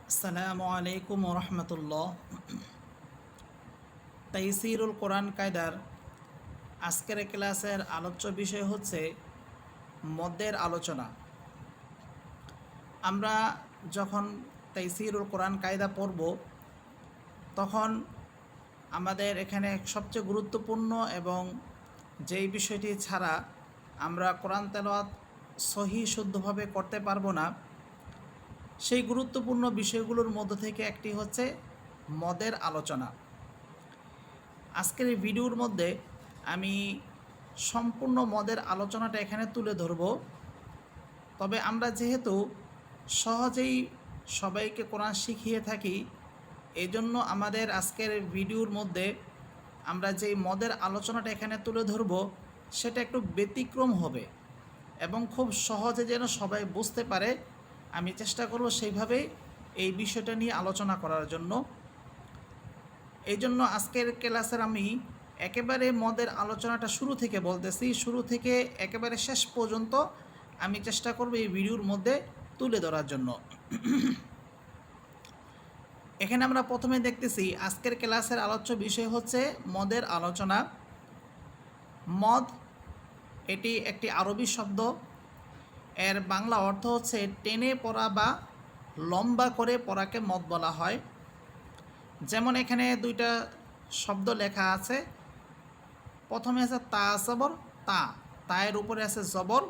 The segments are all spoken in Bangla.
আসসালামু আলাইকুম রহমতুল্লাহ। তাইসিরুল কোরআন কায়দার আজকের ক্লাসের আলোচ্য বিষয় হচ্ছে মদের আলোচনা। আমরা যখন তাইসিরুল কোরআন কায়দা পড়ব তখন আমাদের এখানে সবচেয়ে গুরুত্বপূর্ণ এবং যেই বিষয়টি ছাড়া আমরা কোরআন তেলাওয়াত সহি শুদ্ধভাবে করতে পারবো না, সেই গুরুত্বপূর্ণ বিষয়গুলোর মধ্য থেকে একটি হচ্ছে মদের আলোচনা। আজকের এই ভিডিওর মধ্যে আমি সম্পূর্ণ মদের আলোচনাটা এখানে তুলে ধরব। তবে আমরা যেহেতু সহজেই সবাইকে কোরআন শিখিয়ে থাকি, এই জন্য আমাদের আজকের ভিডিওর মধ্যে আমরা যেই মদের আলোচনাটা এখানে তুলে ধরব সেটা একটু ব্যতিক্রম হবে এবং খুব সহজে যেন সবাই বুঝতে পারে, আমি চেষ্টা করব সেইভাবেই এই বিষয়টা নিয়ে আলোচনা করার জন্য। এই জন্য আজকের ক্লাসের আমি একেবারে মদের আলোচনাটা শুরু থেকে বলতেছি, শুরু থেকে একেবারে শেষ পর্যন্ত আমি চেষ্টা করব এই ভিডিওর মধ্যে তুলে ধরার জন্য। এখানে আমরা প্রথমে দেখতেছি আজকের ক্লাসের আলোচ্য বিষয় হচ্ছে মদের আলোচনা। মদ এটি একটি আরবি শব্দ। এর বাংলা অর্থ হচ্ছে টেনে পড়া বা লম্বা করে পড়াকে মদ বলা হয়। যেমন এখানে দুইটা শব্দ লেখা আছে। প্রথমে আছে তা জবর তা, তায়ের উপরে আছে জবর।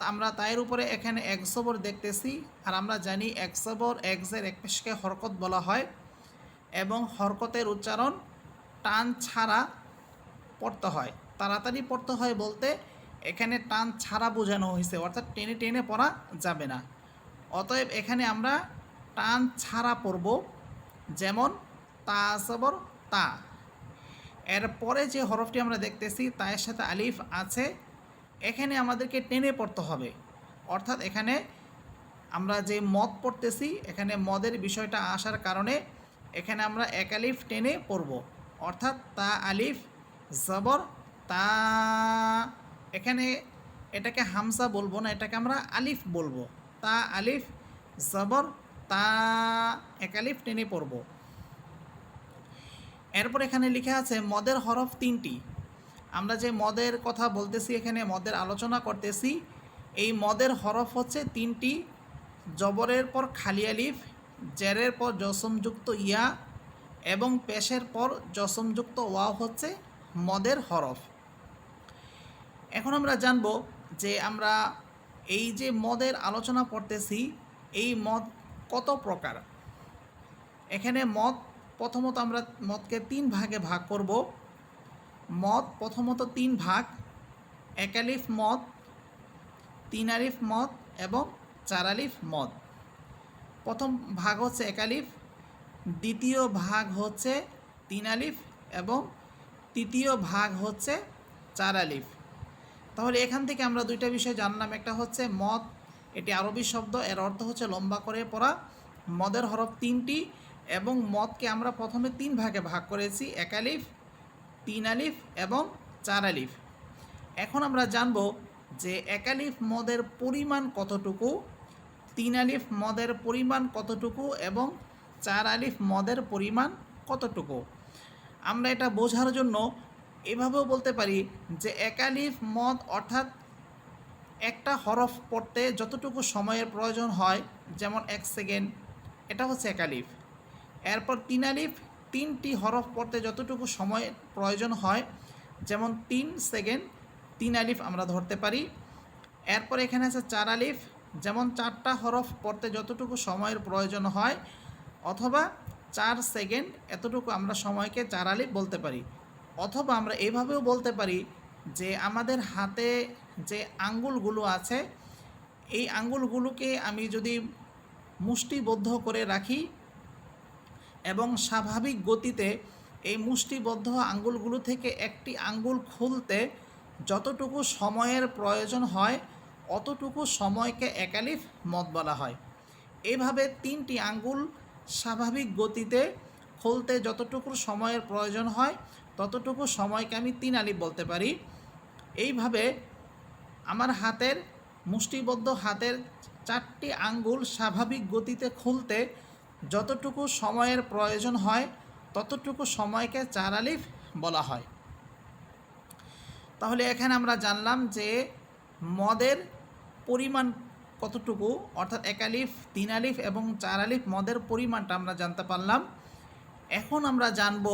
আমরা তায়ের উপরে এখানে এক জবর দেখতেছি, আর আমরা জানি এক জবর এক জের এক পেশকে হরকত বলা হয় এবং হরকতের উচ্চারণ টান ছাড়া পড়তে হয়। তাড়াতাড়ি পড়তে হয় বলতে এখানে টান ছাড়া বোঝানো হয়েছে, অর্থাৎ টেনে টেনে পড়া যাবে না। অতএব এখানে আমরা টান ছাড়া পড়ব। যেমন তা জবর তা, এরপরে যে হরফটি আমরা দেখতেছি তার সাথে আলিফ আছে, এখানে আমাদেরকে টেনে পড়তে হবে। অর্থাৎ এখানে আমরা যে মদ পড়তেছি, এখানে মদের বিষয়টা আসার কারণে এখানে আমরা এক আলিফ টেনে পড়ব, অর্থাৎ তা আলিফ জবর তা। এখানে এটাকে হামজা বলবো না, এটাকে আমরা আলিফ বলবো। তা আলিফ জবর তা, এক আলিফ টেনে পড়ব। এরপর এখানে লেখা আছে মদের হরফ তিনটি। আমরা যে মদের কথা বলতেছি, এখানে মদের আলোচনা করতেছি, এই মদের হরফ হচ্ছে তিনটি। জবরের পর খালি আলিফ, জেরের পর জসমযুক্ত ইয়া এবং পেশের পর জসমযুক্ত ওয়াও হচ্ছে মদের হরফ। এখন আমরা জানব যে আমরা এই যে মদের আলোচনা করতেছি, এই মদ কত প্রকার। এখানে মদ প্রথমত আমরা মদকে তিন ভাগে ভাগ করব। মদ প্রথমত তিন ভাগ: এক আলিফ মদ, তিন আলিফ মদ এবং চার আলিফ মদ। প্রথম ভাগ হচ্ছে এক আলিফ, দ্বিতীয় ভাগ হচ্ছে তিন আলিফ এবং তৃতীয় ভাগ হচ্ছে চার আলিফ। তাহলে এখান থেকে আমরা দুইটা বিষয় জানলাম। একটা হচ্ছে মদ, এটি আরবি শব্দ, এর অর্থ হচ্ছে লম্বা করে পড়া। মদের হরফ তিনটি এবং মদকে আমরা প্রথমে তিন ভাগে ভাগ করেছি: এক আলিফ, তিন আলিফ এবং চার আলিফ। এখন আমরা জানব যে এক আলিফ মদের পরিমাণ কতটুকু, তিন আলিফ মদের পরিমাণ কতটুকু এবং চার আলিফ মদের পরিমাণ কতটুকু। আমরা এটা বোঝার জন্য এভাবেও বলতে পারি যে এক আলিফ মদ অর্থাৎ একটা হরফ পড়তে যতটুকু সময়ের প্রয়োজন হয়, যেমন 1 সেকেন্ড, এটা হচ্ছে এক আলিফ। এরপর তিন আলিফ, তিনটি হরফ পড়তে যতটুকু সময় প্রয়োজন হয়, যেমন 3 সেকেন্ড, 3 আলিফ আমরা ধরতে পারি। এরপর এখানে আছে চার আলিফ, যেমন 4টা হরফ পড়তে যতটুকু সময়ের প্রয়োজন হয়, অথবা 4 সেকেন্ড, এতটুকু আমরা সময়কে চার আলিফ বলতে পারি। অথবা আমরা এইভাবেও বলতে পারি যে আমাদের হাতে যে আঙ্গুলগুলো আছে, এই আঙ্গুলগুলোকে আমি যদি মুষ্টিবদ্ধ করে রাখি এবং স্বাভাবিক গতিতে এই মুষ্টিবদ্ধ আঙ্গুলগুলো থেকে একটি আঙ্গুল খুলতে যতটুকু সময়ের প্রয়োজন হয়, অতটুকু সময়কে এক আলিফ মদ বলা হয়। এইভাবে তিনটি আঙ্গুল স্বাভাবিক গতিতে খুলতে যতটুকু সময়ের প্রয়োজন হয়, ততটুকু সময়কে আমি তিন আলিফ বলতে পারি। এইভাবে আমার হাতের মুষ্টিবদ্ধ হাতের 4টি আঙ্গুল স্বাভাবিক গতিতে খুলতে যতটুকু সময়ের প্রয়োজন হয় ততটুকু সময়কে 4 আলিফ বলা হয়। তাহলে এখানে আমরা জানলাম যে মদের পরিমাণ কতটুকু, অর্থাৎ 1 আলিফ, 3 আলিফ এবং 4 আলিফ মদের পরিমাণটা আমরা জানতে পারলাম। এখন আমরা জানব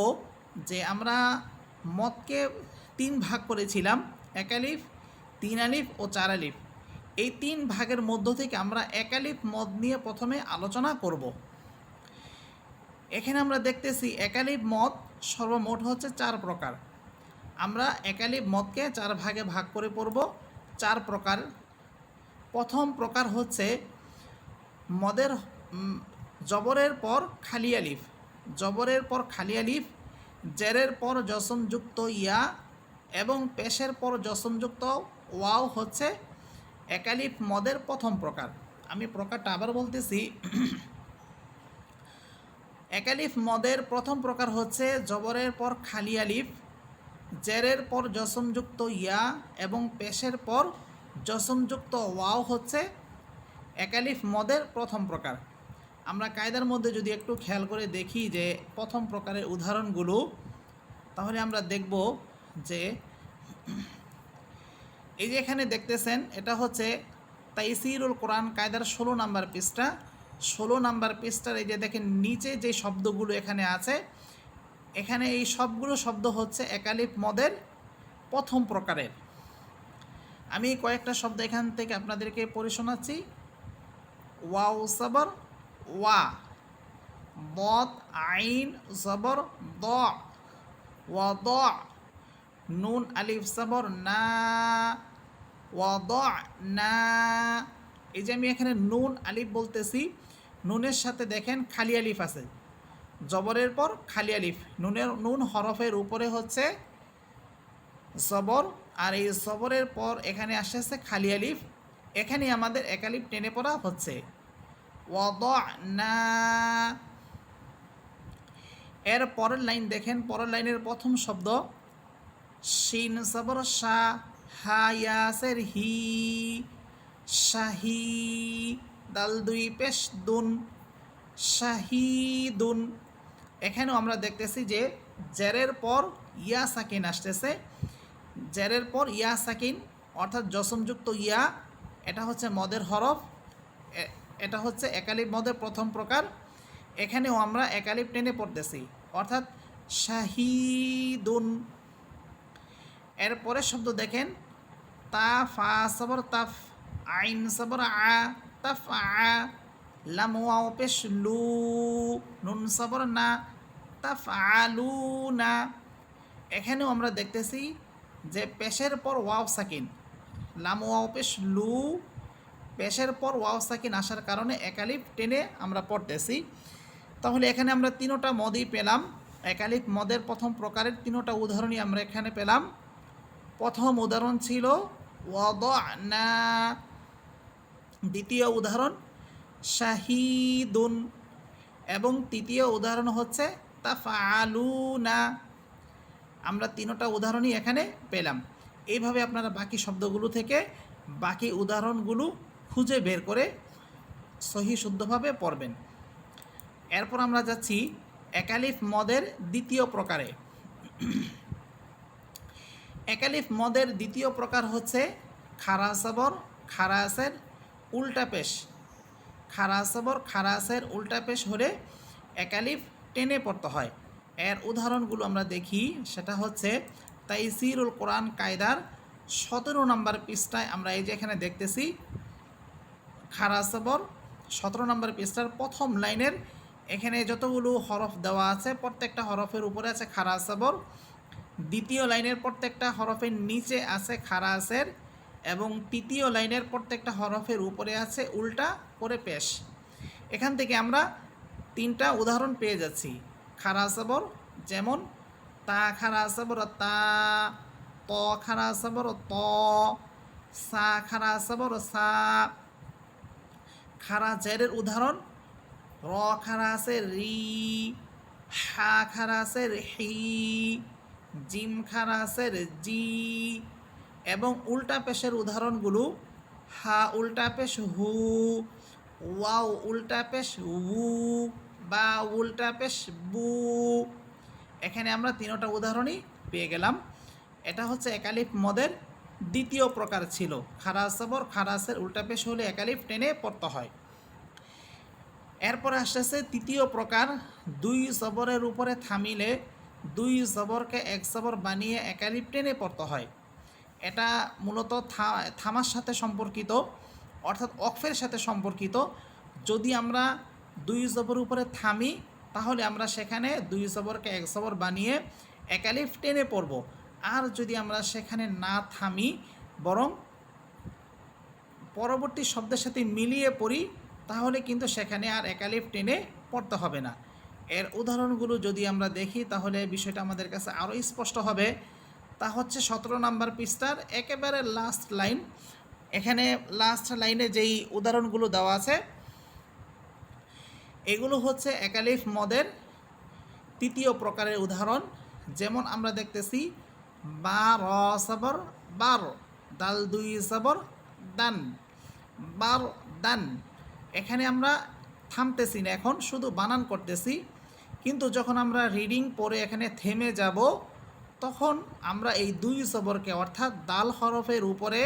যে আমরা মদকে 3 ভাগ করেছিলাম, 1 আলিফ, 3 আলিফ ও 4 আলিফ। এই 3 ভাগের মধ্য থেকে আমরা 1 আলিফ মদ নিয়ে প্রথমে আলোচনা করব। এখানে আমরা দেখতেছি 1 আলিফ মদ সর্বমোট হচ্ছে 4 প্রকার। আমরা 1 আলিফ মদকে 4 ভাগে ভাগ করে পড়ব। 4 প্রকার। প্রথম প্রকার হচ্ছে মদের জবরের পর খালি আলিফ, জবরের পর খালি আলিফ, জেরের পর জসমযুক্ত ইয়া এবং পেশের পর জসমযুক্ত ওয়াও হচ্ছে 1 আলিফ মদের প্রথম প্রকার। আমি প্রকারটা আবার বলতেছি। 1 আলিফ মদের প্রথম প্রকার হচ্ছে জবরের পর খালি আলিফ, জেরের পর জসমযুক্ত ইয়া এবং পেশের পর জসমযুক্ত ওয়াও হচ্ছে 1 আলিফ মদের প্রথম প্রকার। আমরা কায়দার মধ্যে যদি একটু খেয়াল করে দেখি যে প্রথম প্রকারের উদাহরণগুলো, তাহলে আমরা দেখব যে এই যে এখানে দেখতেছেন এটা হচ্ছে তাইসিরুল কোরআন কায়দার 16 নম্বর পৃষ্ঠা। 16 নম্বর পৃষ্ঠার এই যে দেখেন নিচে যে শব্দগুলো এখানে আছে, এখানে এই সবগুলো শব্দ হচ্ছে 1 আলিফ মদের প্রথম প্রকারের। আমি কয়েকটা শব্দ এখান থেকে আপনাদেরকে পড়ে শোনাচ্ছি। ওয়াও সবর ওয়া, দদ আইন সবর দ, ওয়া দ, নুন আলিফ সবর না, ওয়া দ না। এই যে আমি এখানে নুন আলিফ বলতেছি, নুনের সাথে দেখেন খালি আলিফ আছে, জবরের পর খালি আলিফ, নুন হরফের উপরে হচ্ছে জবর, আর এই জবরের পর এখানে আসছে খালি আলিফ। এখানে আমাদের 1 আলিফ টেনে পড়া হচ্ছে ওয়াদানা। এর পরের লাইন দেখেন, পরের লাইনের প্রথম শব্দ শিন সবর শা, হা ইয়াসের হি, শাহি, দাল 2 পেশ দুন, শাহিদুন। এখানেও আমরা দেখতেছি যে জেরের পর ইয়া সাকিন আসতেছে, জেরের পর ইয়া সাকিন অর্থাৎ জসমযুক্ত ইয়া, এটা হচ্ছে মদের হরফ, এটা হচ্ছে 1 আলিফ মদের প্রথম প্রকার। এখানেও আমরা 1 আলিফ টেনে পড়তেছি, অর্থাৎ শাহিদুন। এরপরের শব্দ দেখেন তা ফা সবর তাফ, আইন সবর আ, তাফ আ, লাম ওয়াও পেশ লু, নুন সবর না, তাফ আলু না। এখানেও আমরা দেখতেছি যে পেশের পর ওয়াও সাকিন, লাম ওয়াও পেশ লু, পেশের পর ওয়াও সাকিন আসার কারণে 1 আলিফ টেনে আমরা পড়তেছি। তাহলে এখানে আমরা 3টা মদই পেলাম। 1 আলিফ মদের প্রথম প্রকারের 3টা উদাহরণই আমরা এখানে পেলাম। প্রথম উদাহরণ ছিল ওয়াদানা, দ্বিতীয় উদাহরণ শাহিদুন এবং তৃতীয় উদাহরণ হচ্ছে তাফআলুনা। আমরা 3টা উদাহরণই এখানে পেলাম। এইভাবে আপনারা বাকি শব্দগুলো থেকে বাকি উদাহরণগুলো খুঁজে বের করে সহি শুদ্ধভাবে পড়বেন। এরপর আমরা যাচ্ছি 1 আলিফ মদের দ্বিতীয় প্রকারে। 1 আলিফ মদের দ্বিতীয় প্রকার হচ্ছে খারা সবর খারা আসের উল্টা পেশ। খারা সবর খারা আসের উল্টা পেশ হলে 1 আলিফ টেনে পড়তে হয়। এর উদাহরণগুলো আমরা দেখি, সেটা হচ্ছে তাইসিরুল কোরআন কায়দার 17 নম্বর পৃষ্ঠায় আমরা এই যে এখানে দেখতেছি খারা সবর 17 নম্বর পৃষ্ঠার প্রথম লাইনের এখানে যতগুলো হরফ দেওয়া আছে প্রত্যেকটা হরফের উপরে আছে খারা সবর, দ্বিতীয় লাইনের প্রত্যেকটা হরফের নিচে আছে খারা আসের এবং তৃতীয় লাইনের প্রত্যেকটা হরফের উপরে আছে উল্টা করে পেশ। এখান থেকে আমরা 3টা উদাহরণ পেয়ে যাচ্ছি খারা সবর, যেমন তা খারা সবর তা, ত খারা সবর ত, সা খারা সবর সা। খারা জেরের উদাহরণ র খারা আছে রি, হা খারা আছে হি, জিম খারা আছে জি। এবং উল্টা পেশের উদাহরণগুলো হা উল্টা পেশ হু, ওয়াও উল্টা পেশ উ, বা উল্টা পেশ বু। এখানে আমরা তিনটা উদাহরণই পেয়ে গেলাম। এটা হচ্ছে একালিফ মদের দ্বিতীয় প্রকার ছিল। খারাজ জবর খারাজের উল্টা পেশ হলে একালিফ টেনে পড়তে হয়। এরপরে আসতেছে তৃতীয় প্রকার, দুই জবরের উপরে থামিলে দুই জবরকে এক জবর বানিয়ে একালিফ টেনে পড়তে হয়। এটা মূলত থামার সাথে সম্পর্কিত, অর্থাৎ অকফের সাথে সম্পর্কিত। যদি আমরা দুই জবর উপরে থামি তাহলে আমরা সেখানে দুই জবরকে এক জবর বানিয়ে একালিফ টেনে পড়ব। আর যদি আমরা সেখানে না থামি বরং পরবর্তী শব্দের সাথে মিলিয়ে পড়ি তাহলে কিন্তু সেখানে আর একালিফ টেনে পড়তে হবে না। এর উদাহরণগুলো যদি আমরা দেখি তাহলে বিষয়টা আমাদের কাছে আরও স্পষ্ট হবে। তা হচ্ছে 17 নম্বর পৃষ্ঠার একেবারে লাস্ট লাইন। এখানে লাস্ট লাইনে যেই উদাহরণগুলো দেওয়া আছে এগুলো হচ্ছে একালিফ মদের তৃতীয় প্রকারের উদাহরণ। যেমন আমরা দেখতেছি বা র সবর বার, দাল দুই সবর দান, বার দান। এখানে আমরা থামতেছি না, এখন শুধু বানান করতেছি। কিন্তু যখন আমরা রিডিং পড়ে এখানে থেমে যাব তখন আমরা এই দুই জবরকে, অর্থাৎ দাল হরফের উপরে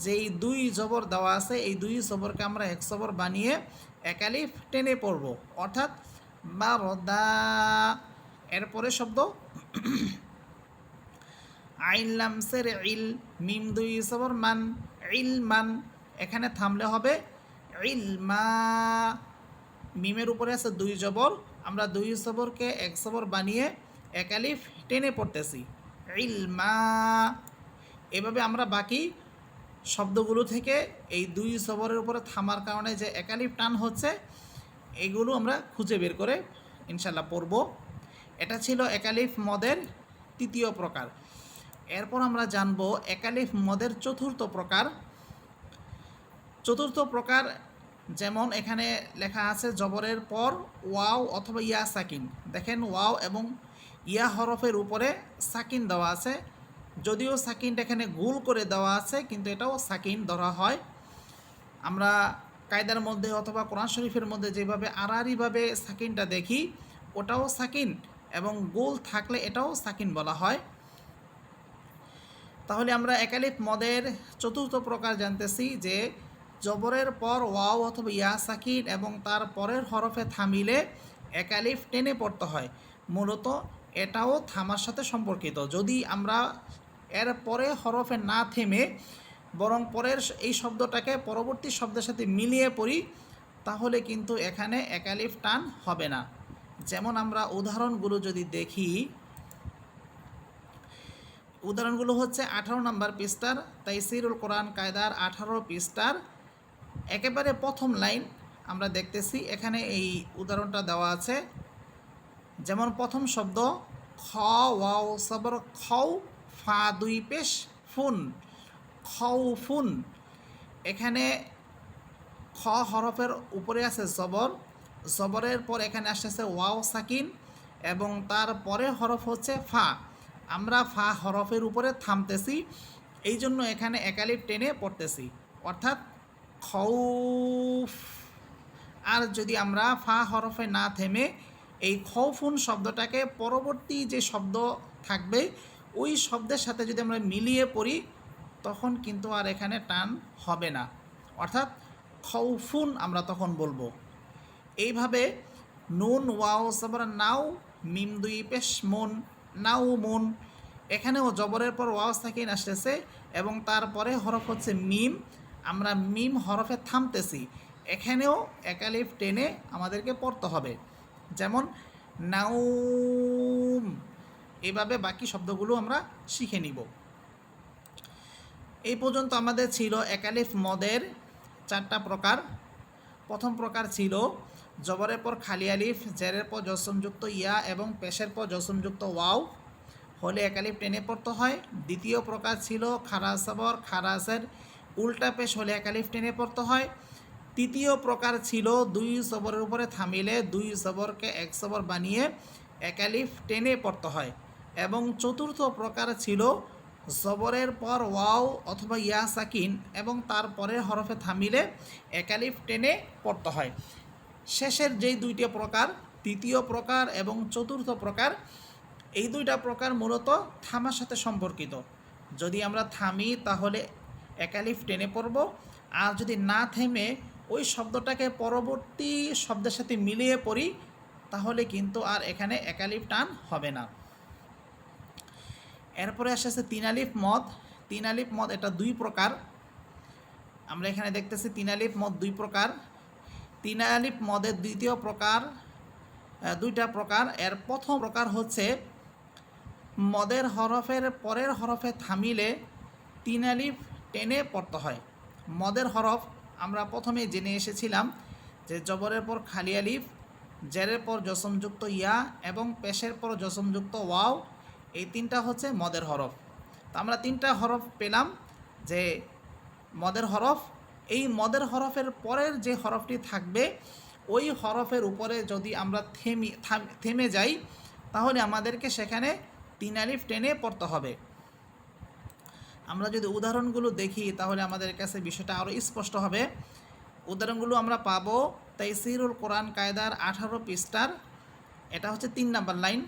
যেই দুই জবর দেওয়া আছে এই দুই জবরকে আমরা এক জবর বানিয়ে একালিফ টেনে পড়ব, অর্থাৎ বারদা। এরপরে শব্দ আইন লামসের ইল, মিম দুই জবর মান, ইল মান। এখানে থামলে হবে ইলমা। মিমের উপরে আছে দুই জবর, আমরা দুই জবরকে এক জবর বানিয়ে একালিফ টেনে পড়তেছি ইলমা। এভাবে আমরা বাকি শব্দগুলো থেকে এই দুই জবরের উপরে থামার কারণে যে একালিফ টান হচ্ছে এগুলো আমরা খুঁজে বের করে ইনশাল্লাহ পড়ব। এটা ছিল একালিফ মদের তৃতীয় প্রকার। এরপর আমরা জানব একালিফ মদের চতুর্থ প্রকার। চতুর্থ প্রকার যেমন এখানে লেখা আছে জবরের পর ওয়াও অথবা ইয়া সাকিন। দেখেন ওয়াও এবং ইয়া হরফের উপরে সাকিন দেওয়া আছে, যদিও সাকিনটা এখানে গোল করে দেওয়া আছে কিন্তু এটাও সাকিন ধরা হয়। আমরা কায়দার মধ্যে অথবা কোরআন শরীফের মধ্যে যেভাবে আড়াআড়িভাবে সাকিনটা দেখি ওটাও সাকিন, এবং গোল থাকলে এটাও সাকিন বলা হয়। তাহলে আমরা একালিফ মদের চতুর্থ প্রকার জানতেছি যে জবরের পর ওয়াও অথবা ইয়া সাকিন এবং তার পরের হরফে থামিলে একালিফ টেনে পড়তে হয়। মূলত এটাও থামার সাথে সম্পর্কিত। যদি আমরা এর পরে হরফে না থেমে বরং পরের এই শব্দটাকে পরবর্তী শব্দের সাথে মিলিয়ে পড়ি তাহলে কিন্তু এখানে একালিফ টান হবে না। যেমন আমরা উদাহরণগুলো যদি দেখি, উদাহরণগুলো হচ্ছে 18 নম্বর পৃষ্ঠার তাইসিরুল কোরআন কায়দার 18 পৃষ্ঠার একেবারে প্রথম লাইন আমরা দেখতেছি। এখানে এই উদাহরণটা দেওয়া আছে। যেমন প্রথম শব্দ খ ওয়াও সবর খও, ফা দুই পেশ ফুন, খও ফুন। এখানে খ হরফের উপরে আছে জবর, জবরের পর এখানে আসতেছে ওয়াও সাকিন এবং তার পরের হরফ হচ্ছে ফা। আমরা ফা হরফের উপরে থামতেছি, এই জন্য এখানে একালিফ টেনে পড়তেছি, অর্থাৎ খৌফ। আর যদি আমরা ফা হরফে না থেমে এই খৌফুন শব্দটাকে পরবর্তী যে শব্দ থাকবে ওই শব্দের সাথে যদি আমরা মিলিয়ে পড়ি তখন কিন্তু আর এখানে টান হবে না, অর্থাৎ খৌফুন আমরা তখন বলবো। এইভাবে নুন ওয়াও সবর নাও, মিম দুই পেশ মুন, নাও মুন। এখানেও জবরের পর ওয়াও সাকিন আসতেছে এবং তারপরে হরফ হচ্ছে মিম, আমরা মিম হরফে থামতেছি, এখানেও একালিফ টেনে আমাদেরকে পড়তে হবে। যেমন নাউম। এভাবে বাকি শব্দগুলো আমরা শিখে নিব। এই পর্যন্ত আমাদের ছিল একালিফ মদের 4টা প্রকার। প্রথম প্রকার ছিল জবরের পর খালি আলিফ, জেরের পর জসমযুক্ত ইয়া এবং পেশের পর জসমযুক্ত ওয়াও হলে একালিফ টেনে পড়তে হয়। দ্বিতীয় প্রকার ছিল খারাজ জবর খারাজের উল্টা পেশ হলে একালিফ টেনে পড়তে হয়। তৃতীয় প্রকার ছিল দুই জবরের উপরে থামিলে দুই জবরকে এক জবর বানিয়ে একালিফ টেনে পড়তে হয়। এবং চতুর্থ প্রকার ছিল জবরের পর ওয়াও অথবা ইয়া সাকিন এবং তারপরের হরফে থামিলে একালিফ টেনে পড়তে হয়। শেষের যেই দুইটি প্রকার, তৃতীয় প্রকার এবং চতুর্থ প্রকার, এই দুইটা প্রকার মূলত থামার সাথে সম্পর্কিত। যদি আমরা থামি তাহলে একালিফ টেনে পড়ব, আর যদি না থেমে ওই শব্দটাকে পরবর্তী শব্দের সাথে মিলিয়ে পড়ি তাহলে কিন্তু আর এখানে একালিফ টান হবে না। এরপরে আসছে তিন আলিফ মদ। তিন আলিফ মদ এটা দুই প্রকার। আমরা এখানে দেখতেছি তিন আলিফ মদ দুই প্রকার। তিন আলিফ মদের দ্বিতীয় প্রকার, দুইটা প্রকার। এর প্রথম প্রকার হচ্ছে মদের হরফের পরের হরফে থামিলে তিন আলিফ টেনে পড়তে হয়। মদের হরফ আমরা প্রথমে জেনে এসেছিলাম যে জবরের পর খালি আলিফ, জেরের পর জসমযুক্ত ইয়া এবং পেশের পর জসমযুক্ত ওয়াও, এই তিনটা হচ্ছে মদের হরফ। তো আমরা তিনটা হরফ পেলাম যে মদের হরফ। এই মদের হরফের পরের যে হরফটি থাকবে ওই হরফের উপরে যদি আমরা থেমে যাই তাহলে আমাদেরকে সেখানে তিন আলিফ টেনে পড়তে হবে। আমরা যদি উদাহরণগুলো দেখি তাহলে আমাদের কাছে বিষয়টা আরও স্পষ্ট হবে। উদাহরণগুলো আমরা পাবো তাইসিরুল কোরআন কায়দার 18 পৃষ্ঠার, এটা হচ্ছে 3 নাম্বার লাইন।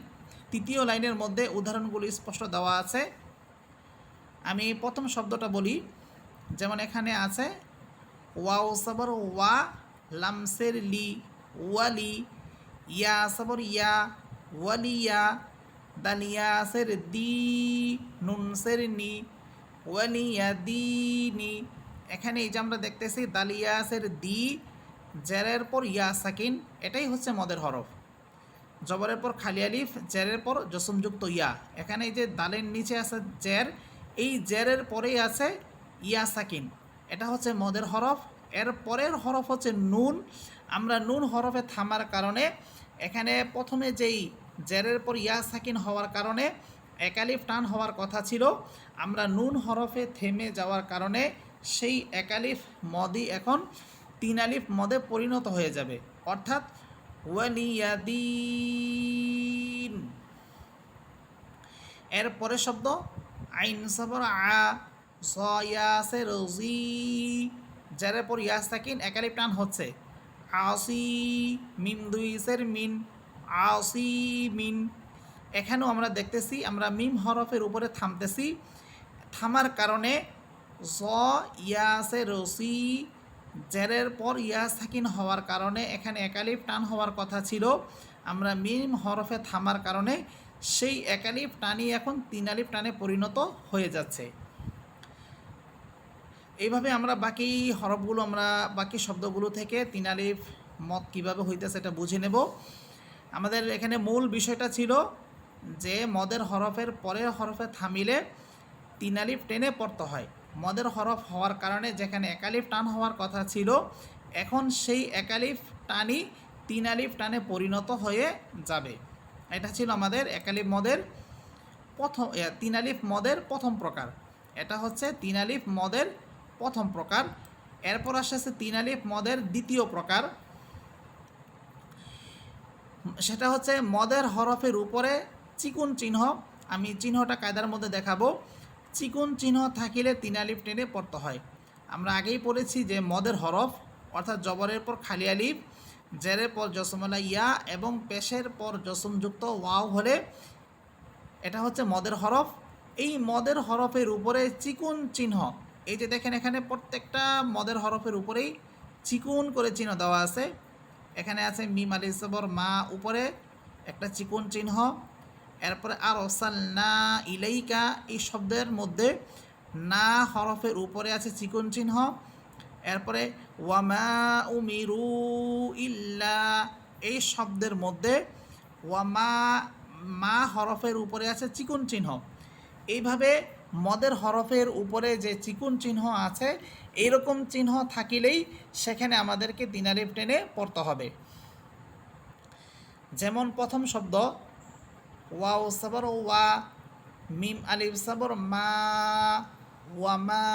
তৃতীয় লাইনের মধ্যে উদাহরণগুলো স্পষ্ট দেওয়া আছে। আমি প্রথম শব্দটা বলি, যেমন এখানে আছে ওয়াও সবর ওয়া, লামসের লি ওয়ালি, ইয়া সবর ইয়া ওয়ালিয়া, দালিয়াসের দি, নুনসের নি ওয়ালিয়া দিনি। এখানে এই যে আমরা দেখতেছি দালিয়াসের দি, জেরের পর ইয়া সাকিন, এটাই হচ্ছে মদের হরফ। জবরের পর খালি আলিফ, জেরের পর জসমযুক্ত ইয়া। এখানে এই যে দালের নিচে আছে জের, এই জেরের পরেই আছে ইয়া সাকিন, এটা হচ্ছে মদের হরফ। এর পরের হরফ হচ্ছে নুন। আমরা নুন হরফে থামার কারণে এখানে প্রথমে যেই জেরের পর ইয়া সাকিন হওয়ার কারণে একালিফ টান হওয়ার কথা ছিল, আমরা নুন হরফে থেমে যাওয়ার কারণে সেই একালিফ মদই এখন তিন আলিফ মদে পরিণত হয়ে যাবে, অর্থাৎ ওয়ালিয়াদিন। এর পরের শব্দ আইন সবর আ, সয়াসের জি, যার পর ইয়া সাকিন একালিফ টান হচ্ছে আসি, মিম দুইসের মিন, আসি মিন। এখানেও আমরা দেখতেছি আমরা মিম হরফের উপরে থামতেছি, থামার কারণে জ ইয়াসে রসি, জেরের পর ইয়া সাকিন হওয়ার কারণে এখানে একালিফ টান হওয়ার কথা ছিল, আমরা মিম হরফে থামার কারণে সেই একালিফ টানই এখন তিন আলিফ টানে পরিণত হয়ে যাচ্ছে। এইভাবে আমরা বাকি হরফগুলো, আমরা বাকি শব্দগুলো থেকে তিন আলিফ মদ কীভাবে হইতেছে এটা বুঝে নেব। আমাদের এখানে মূল বিষয়টা ছিল যে মদের হরফের পরের হরফে থামিলে তিন আলিফ টেনে পড়তে হয়। মদের হরফ হওয়ার কারণে যেখানে একালিফ টান হওয়ার কথা ছিল, এখন সেই একালিফ টানই তিন আলিফ টানে পরিণত হয়ে যাবে। এটা ছিল আমাদের একালিফ মদের প্রথম, তিন আলিফ মদের প্রথম প্রকার। এটা হচ্ছে তিন আলিফ মদের প্রথম প্রকার। এরপর আসছে তিন আলিফ মদের দ্বিতীয় প্রকার। সেটা হচ্ছে মদের হরফের উপরে চিকুন চিহ্ন। আমি চিহ্নটা কায়দার মধ্যে দেখাবো। চিকুন চিহ্ন থাকিলে তিন আলিফ টেনে পড়তে হয়। আমরা আগেই পড়েছি যে মদের হরফ অর্থাৎ জবরের পর খালি আলিফ, জেরের পর জসমলা ইয়া এবং পেশের পর জসমযুক্ত ওয়াও হলে এটা হচ্ছে মদের হরফ। এই মদের হরফের উপরে চিকুন চিহ্ন, এই যে দেখেন এখানে প্রত্যেকটা মদের হরফের উপরেই চিকুন করে চিহ্ন দেওয়া আছে। এখানে আছে মিম আলিফ জবর মা, উপরে একটা চিকুন চিহ্ন। এরপরে আর ওসাল না ইলাইকা, এই শব্দের মধ্যে না হরফের উপরে আছে চিকুন চিহ্ন। এরপরে ওয়ামা উমিরু ইল্লা, এই শব্দের মধ্যে ওয়ামা মা হরফের উপরে আছে চিকুন চিহ্ন। এইভাবে মদের হরফের উপরে যে চিকুন চিহ্ন আছে এইরকম চিহ্ন থাকিলেই সেখানে আমাদেরকে তিন আলিফ টেনে পড়তে হবে। যেমন প্রথম শব্দ ওয়াও সাবর ওয়া, মিম আলিফ সাবর মা, ওয়ামা।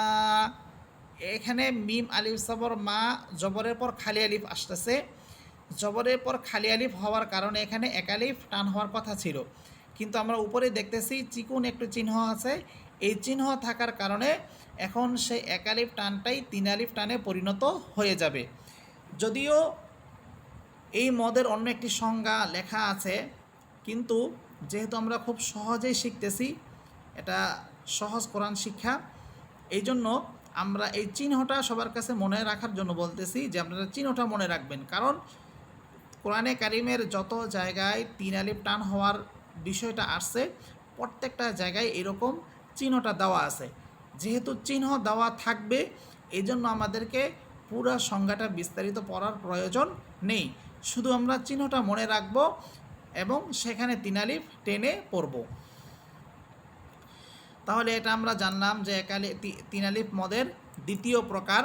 এখানে মিম আলিফ সাবর মা, জবরের পর খালি আলিফ আসতেছে। জবরের পর খালি আলিফ হওয়ার কারণে এখানে এক আলিফ টান হওয়ার কথা ছিল, কিন্তু আমরা উপরে দেখতেছি চিকুন একটু চিহ্ন আছে, এই চিহ্ন থাকার কারণে এখন সেই এক আলিফ টানটাই তিন আলিফ টানে পরিণত হয়ে যাবে। যদিও এই মদের অন্য একটি সংজ্ঞা লেখা আছে, কিন্তু যেহেতু আমরা খুব সহজেই শিখতেছি, এটা সহজ কোরআন শিক্ষা, এই জন্য আমরা এই চিহ্নটা সবার কাছে মনে রাখার জন্য বলতেছি যে আপনারা চিহ্নটা মনে রাখবেন। কারণ কোরআনে কারিমের যত জায়গায় তিন আলিফ টান হওয়ার বিষয়টা আসছে, প্রত্যেকটা জায়গায় এরকম চিহ্নটা দেওয়া আছে। যেহেতু চিহ্ন দেওয়া থাকবে, এই জন্য আমাদেরকে পুরো সংজ্ঞাটা বিস্তারিত পড়ার প্রয়োজন নেই, শুধু আমরা চিহ্নটা মনে রাখব এবং সেখানে তিন আলিফ টেনে পড়ব। তাহলে এটা আমরা জানলাম যে তিন আলিফ মদের দ্বিতীয় প্রকার,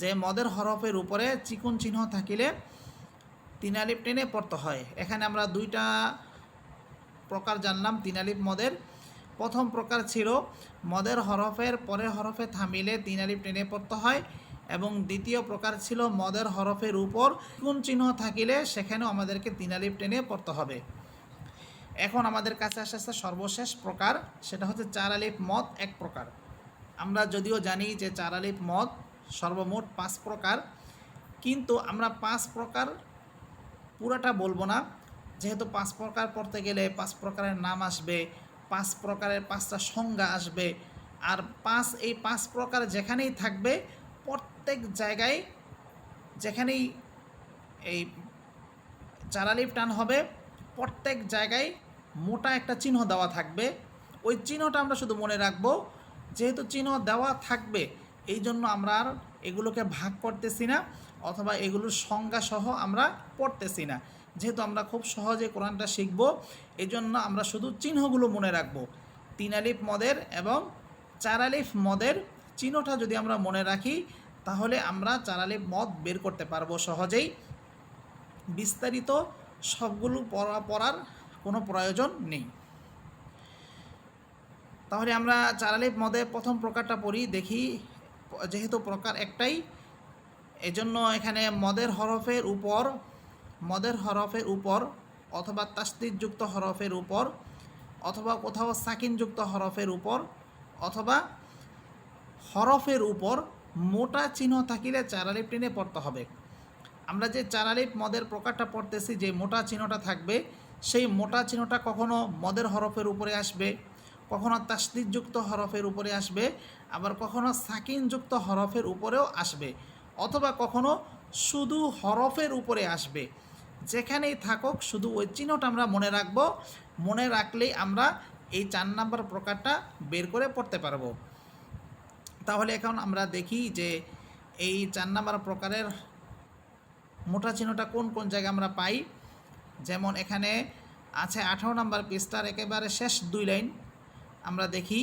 যে মদের হরফের উপরে চিকন চিহ্ন থাকিলে তিন আলিফ টেনে পড়তে হয়। এখানে আমরা দুইটা প্রকার জানলাম তিন আলিফ মদের। প্রথম প্রকার ছিল মদের হরফের পরের হরফে থামিলে তিন আলিফ টেনে পড়তে হয়, এবং দ্বিতীয় প্রকার ছিল মদের হরফের উপর চিকন চিহ্ন থাকিলে সেখানেও আমাদেরকে তিন আলিফ টেনে পড়তে হবে। এখন আমাদের কাছে আসছে সর্বশেষ প্রকার, সেটা হচ্ছে চার আলিফ মদ এক প্রকার। আমরা যদিও জানি যে চার আলিফ মদ সর্বমোট 5 প্রকার, কিন্তু আমরা 5 প্রকার পুরাটা বলবো না, যেহেতু 5 প্রকার পড়তে গেলে 5 প্রকারের নাম আসবে, 5 প্রকারের 5টা সংজ্ঞা আসবে, আর এই 5 প্রকার যেখানেই থাকবে প্রত্যেক জায়গায় যেখানেই এই চার আলিফ টান হবে প্রত্যেক জায়গায় মোটা একটা চিহ্ন দেওয়া থাকবে। ওই চিহ্নটা আমরা শুধু মনে রাখবো। যেহেতু চিহ্ন দেওয়া থাকবে, এই জন্য আমরা আর এগুলোকে ভাগ করতেছি না, অথবা এগুলোর সংজ্ঞা সহ আমরা পড়তেছি না। যেহেতু আমরা খুব সহজে কোরআনটা শিখব, এই জন্য আমরা শুধু চিহ্নগুলো মনে রাখব। তিন আলিফ মদের এবং চার আলিফ মদের চিহ্নটা যদি আমরা মনে রাখি, তাহলে আমরা চার আলিফ মদ বের করতে পারবো সহজেই। বিস্তারিত সবগুলো পড়ার কোনো প্রয়োজন নেই। তাহলে আমরা চার আলিফ মদে প্রথম প্রকারটা পড়ি, দেখি। যেহেতু প্রকার একটাই, এজন্য এখানে মদের হরফের উপর অথবা তাসদীদযুক্ত হরফের উপর, অথবা কোথাও সাকিনযুক্ত হরফের উপর, অথবা হরফের উপর মোটা চিহ্ন থাকিলে চার আলিফ টেনে পড়তে হবে। আমরা যে চার আলিফ মদের প্রকারটা পড়তেছি, যে মোটা চিহ্নটা থাকবে, সেই মোটা চিহ্নটা কখনো মদের হরফের উপরে আসবে, কখনো তাসদীদযুক্ত হরফের উপরে আসবে, আবার কখনো সাকিনযুক্ত হরফের উপরেও আসবে, অথবা কখনো শুধু হরফের উপরে আসবে। যেখানেই থাকুক শুধু ওই চিহ্নটা আমরা মনে রাখব। মনে রাখলেই আমরা এই 4 নম্বর প্রকারটা বের করে পড়তে পারবো। তাহলে এখন আমরা দেখি যে এই 4 নম্বর প্রকারের মোটা চিহ্নটা কোন কোন জায়গায় আমরা পাই। যেমন এখানে আছে 18 নম্বর পৃষ্ঠার একেবারে শেষ 2 লাইন। আমরা দেখি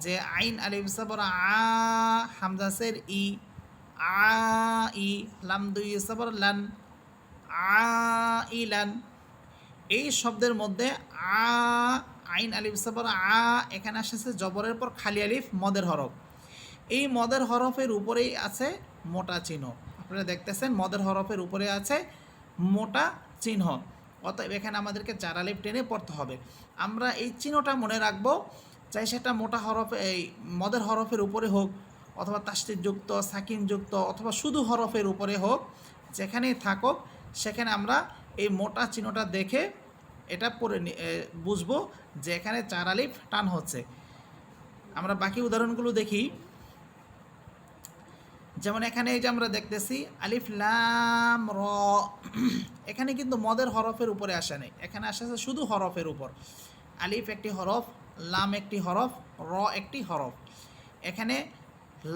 যে আইন আলিফ জবর আ, হামজা জের ই, আ ই, লাম দুই জবর লান, আ ইলান। এই শব্দের মধ্যে আইন আলিফ জবর আ, এখানে আসছে জবরের পর খালি আলিফ মদের হরফ। এই মদের হরফের উপরেই আছে মোটা চিহ্ন। আপনারা দেখতেছেন মদের হরফের উপরে আছে মোটা চিহ্ন, অতএব এখানে আমাদেরকে চার আলিফ টেনে পড়তে হবে। আমরা এই চিহ্নটা মনে রাখবো, চাই সেটা মোটা হরফ এই মদের হরফের উপরে হোক, অথবা তাসদীদযুক্ত, সাকিনযুক্ত, অথবা শুধু হরফের উপরে হোক, যেখানেই থাকুক সেখানে আমরা এই মোটা চিহ্নটা দেখে এটা পড়ে বুঝবো যে এখানে চার আলিফ টান হচ্ছে। আমরা বাকি উদাহরণগুলো দেখি। যেমন এখানে এই যে আমরা দেখতেছি আলিফ লাম র, এখানে কিন্তু মদের হরফের উপরে আসে নাই, এখানে আসছে শুধু হরফের উপর। আলিফ একটি হরফ, লাম একটি হরফ, র একটি হরফ। এখানে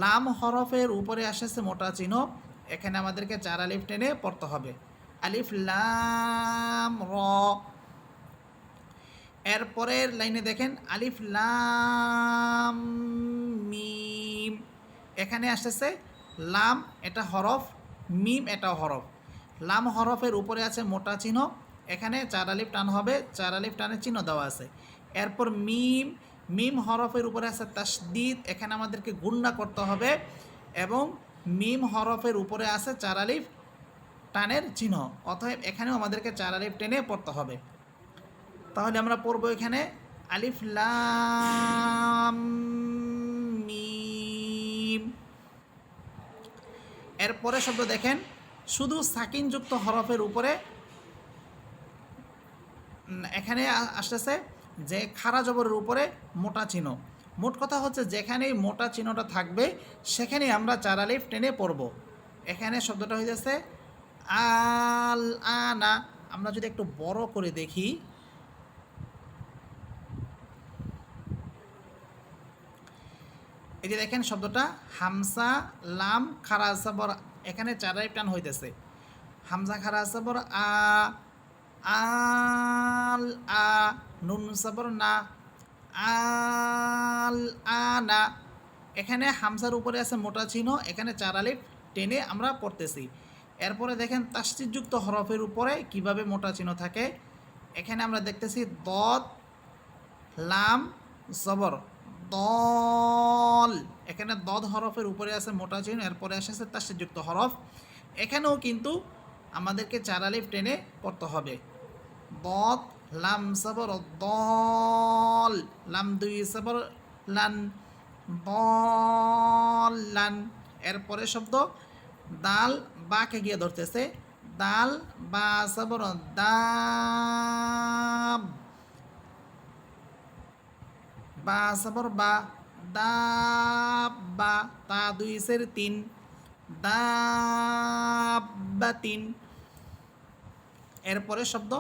লাম হরফের উপরে আসছে মোটা চিহ্ন, এখানে আমাদেরকে চার আলিফ টেনে পড়তে হবে। আলিফ লাম র। এরপরের লাইনে দেখেন আলিফ লাম মিম, এখানে আসছে লাম এটা হরফ, মিম এটাও হরফ। লাম হরফের উপরে আছে মোটা চিহ্ন, এখানে চার আলিফ টান হবে, চার আলিফ টানের চিহ্ন দেওয়া আছে। এরপর মিম হরফের উপরে আছে তাসদীদ, এখানে আমাদেরকে গুণনা করতে হবে, এবং মিম হরফের উপরে আছে চার আলিফ টানের চিহ্ন, অতএব এখানেও আমাদেরকে চার আলিফ টেনে পড়তে হবে। তাহলে আমরা পড়ব এখানে আলিফ লাম মিম। এরপরে শব্দ দেখেন, শুধু সাকিনযুক্ত হরফের উপরে এখানে আসতেছে যে খাড়া জবরের উপরে মোটা চিহ্ন। মোট কথা হচ্ছে যেখানেই মোটা চিহ্নটা থাকবে সেখানেই আমরা চার আলিফ টেনে পড়ব। এখানে শব্দটা হয়ে যাচ্ছে আল আনা। আমরা যদি একটু বড় করে দেখি, এই যে দেখেন শব্দটা হামসা লাম খারা সাবর, এখানে চার আলিফ টান হইতেছে। হামজা খারা সাবর আ, আল আ, নুন সাবর না, আল আনা। এখানে হামজার উপরে আছে মোটা চিহ্ন, এখানে চার আলিফ টেনে আমরা পড়তেছি। এরপরে দেখেন তাসদীদযুক্ত হরফের উপরে কিভাবে মোটা চিহ্ন থাকে। এখানে আমরা দেখতেছি দদ লাম জবর দল, এখানে দদ হরফের উপরে আছে মোটা চিহ্ন, এরপরে আসছে তাসদীদযুক্ত হরফ। এখানেও কিন্তু আমাদেরকে চার আলিফ টেনে পড়তে হবে। দদ লাম সবর দল, লাম দুই সবর লান দলান। এরপরে শব্দ দাল বাকে গিয়ে ধরতেছে, দাল বা সবর দাব, বা সবর বা দাব্বা, তা দুই সের তিন দাব্বাতিন। এরপরে শব্দ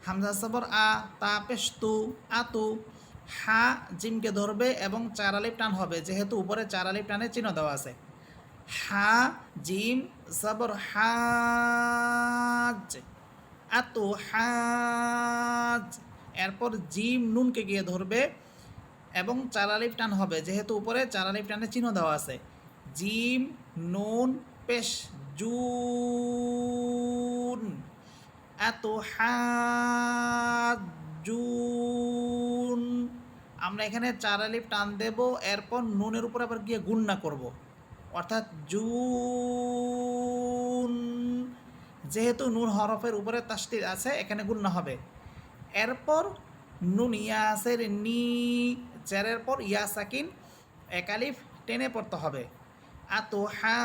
হামজা সবর আ, তা পেশ তু আতু, হা জিমকে ধরবে এবং চার আলিফ টান হবে, যেহেতু উপরে চার আলিফ টানের চিহ্ন দেওয়া আছে। হা জিম সবর হাজ, আতু হাজ। এরপর জিম নুনকে গিয়ে ধরবে এবং চার আলিফ টান হবে, যেহেতু উপরে চার আলিফ টানের চিহ্ন দেওয়া আছে। জিম নুন পেশ জুন, এত হাজুন। আমরা এখানে চার আলিফ টান দেব, এরপর নুনের উপর আবার গিয়ে গুণনা করব, অর্থাৎ জুন, যেহেতু নুন হরফের উপরে তাসদীদ আছে এখানে গুণনা হবে। এরপর নুন ইয়াসের নি, জেরের পর ইয়া সাকিন এক আলিফ টেনে পড়তে হবে। আতো হাজুনি।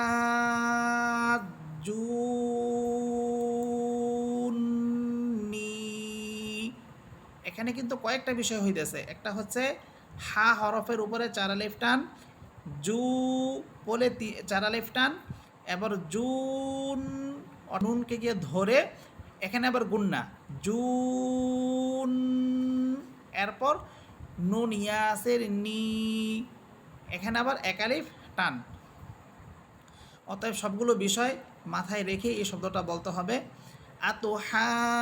এখানে কিন্তু কয়েকটা বিষয় হইতেছে, একটা হচ্ছে হা হরফের উপরে চার আলিফ টান, জু বলে চার আলিফ টান, এবার জুন নুনকে গিয়ে ধরে এখানে আবার গুন্না জুন, এরপর নুন ইয়াসের নি, এখানে আবার এক আলিফ টান। অতএব সবগুলো বিষয় মাথায় রেখে এই শব্দটা বলতে হবে আতো হাজুনি।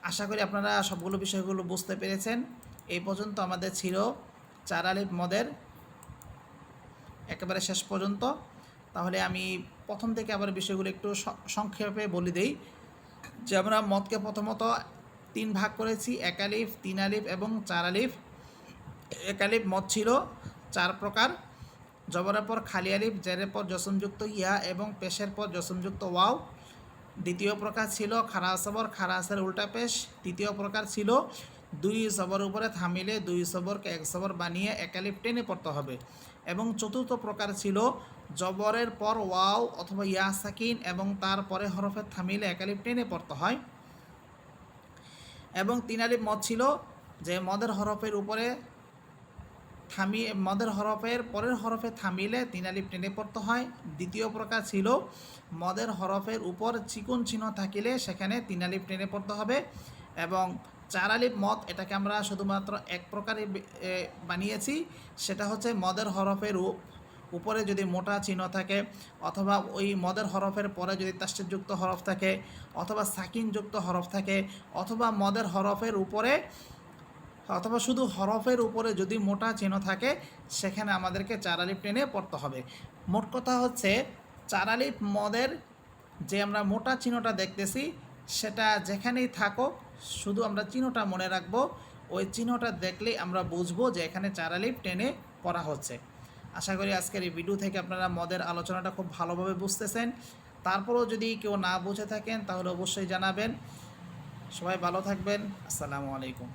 আশা করি আপনারা সবগুলো বিষয়গুলো বুঝতে পেরেছেন। এই পর্যন্ত আমাদের ছিল চার আলিফ মদের একেবারে শেষ পর্যন্ত। তাহলে আমি প্রথম থেকে আবার বিষয়গুলো একটু সংক্ষেপে বলে দিই যে আমরা মদকে প্রথমত তিন ভাগ করেছি, এক আলিফ, তিন আলিফ এবং চার আলিফ। এক আলিফ মদ ছিল চার প্রকার, জবরের পর খালি আলিফ, জেরের পর জসমযুক্ত ইয়া এবং পেশের পর জসমযুক্ত ওয়াও। দ্বিতীয় প্রকার ছিল খারা সবর, খারা আসের উল্টা পেশ। তৃতীয় প্রকার ছিল দুই সবর উপরে থামিলে দুই সবরকে এক সবর বানিয়ে এক আলিফ টেনে পড়তে হবে। এবং চতুর্থ প্রকার ছিল জবরের পর ওয়াও অথবা ইয়া সাকিন এবং তারপরে হরফে থামিলে এক আলিফ টেনে পড়তে হয়। এবং তিন আলিফ মদ ছিল যে মদের হরফের উপরে মদের হরফের পরের হরফে থামিলে তিন আলিফ টেনে পড়তে হয়। দ্বিতীয় প্রকার ছিল মদের হরফের উপর চিকন চিহ্ন থাকিলে সেখানে তিন আলিফ টেনে পড়তে হবে। এবং চার আলিফ মদ, এটাকে আমরা শুধুমাত্র এক প্রকারে বানিয়েছি, সেটা হচ্ছে মদের হরফের উপরে যদি মোটা চিহ্ন থাকে অথবা ওই মদের হরফের পরে যদি তাসদীদযুক্ত হরফ থাকে অথবা সাকিনযুক্ত হরফ থাকে অথবা মদের হরফের উপরে অথবা শুধু হরফের উপরে যদি মোটা চিহ্ন থাকে সেখানে আমাদেরকে চার আলিফ টেনে পড়তে হবে। মোট কথা হচ্ছে চার আলিফ মদের যে আমরা মোটা চিহ্নটা দেখতেছি সেটা যেখানেই থাকো শুধু আমরা চিহ্নটা মনে রাখবো, ওই চিহ্নটা দেখলেই আমরা বুঝবো যে এখানে চার আলিফ টেনে পড়া হচ্ছে। আশা করি আজকের এই ভিডিও থেকে আপনারা মদের আলোচনাটা খুব ভালোভাবে বুঝতেছেন। তারপরেও যদি কেউ না বুঝে থাকেন তাহলে অবশ্যই জানাবেন। সবাই ভালো থাকবেন। আসসালামু আলাইকুম।